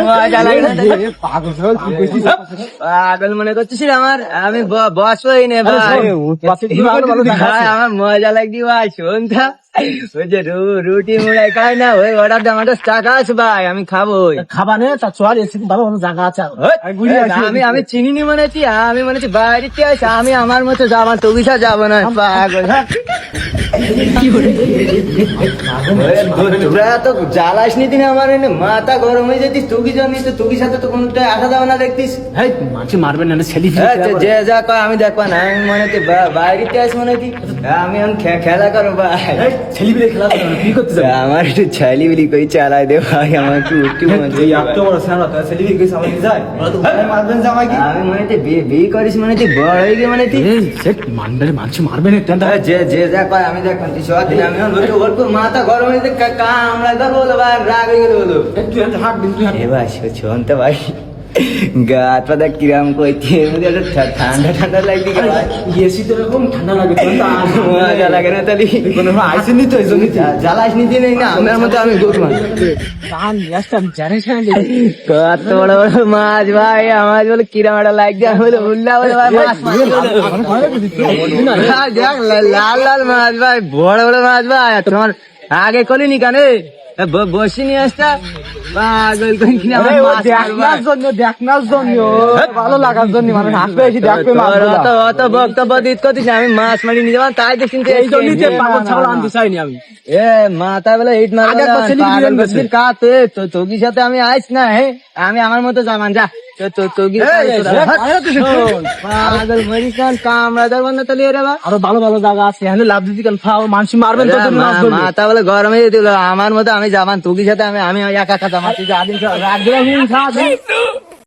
মজা লাগে না? পাগল মনে করছিস আমার? আমি বস হই নে ভাই। ভাই আমার মজা লাগছে ভাই। শোন তা, ওই যে রুটি মুড়াই খাই না, ওই অর্ডার দে, আমার কাছে টাকা আছে ভাই, আমি খাবো। খাবা নে তা চল এসে ভালো ভালো জায়গা আছে আমি চিনি মনেছি, আমি মনেছি বাইরে আছে, আমি আমার মতো যাবো, তবিসা যাবো না পাগল। তোরা তো জ্বালাস নি দিন আমার, এনে মাথা গরম হয়ে যেতিস। তুই জানিস তো, তুই সাথে তো কোনটা আসা যাবে না দেখতিস। মানুষ মারবেন না ছেলে যে যা কয় আমি দেখবা না, আমি মনে হচ্ছে বাইরে আস মনে হচ্ছি আমি এখন খেলা করো ভাই। ছেলে খেলা কি করতে যাবে আমার একটু ছাইলি বিলি কই চালাই দে ভাই, আমার একটু উঠতে আমি মনে হচ্ছে বিয়ে করিস, মনে হচ্ছে বড় হয়ে গিয়ে, মনে হচ্ছে মানবে মানুষ মারবে না যে যা কয় আমি দেখবেন সত্যি। আমি অল্প মাথা গরম হয়ে আমরা ধর বলো ভাই, রাগ হয়ে গেলে বলো এ ভাই শোন তো ভাই, গা হাত পাতা কিরাম কইতে ঠান্ডা ঠান্ডা লাগছে ভাই। এসি তো এরকম ঠান্ডা লাগে মজা লাগে না তাহলে কোনো আইসেন নি তো এই জন্য জ্বালাস নিতে নেই না আমার মতো। আমি কত বড় বড় মাছ ভাই, আমার বলে কিরাম একটা লাগছে। আমি বলে উল্লা বলে ভাই মাছ দেখ, লাল লাল মাছ ভাই, বড় বড় মাছ ভাই। তোমার আগে কলিনি কানে বসি নিয়ে আসতা পাগল করে কিনা আমার মাছ দেখার জন্য ভালো লাগার জন্য মানুষ হাসবে এসে দেখবে অত বক্তব্য দিত করতিস না, আমি মাছ মারি নিয়ে যাবো তাই দেখ। কিন্তু এই জন্যই পাগল ছাগল আনতে চাইনি আমি এ মাথা বেলা হিট মারবে কাতে তো তোগির সাথে আমি আইস না। হ্যাঁ আমি আমার মতো যাবান যা পাগল মরিস না, কামড়া দেবো না তাহলে এরা বা। আরো ভালো ভালো জায়গা আছে এখানে লাভ দিতে কেন খাও মানুষ মারবেন তো মাথা বলে গরম হয়ে দিল আমার মতো। আমি যাবান তোগির সাথে, আমি একা একা যাবান। রাগ দিলে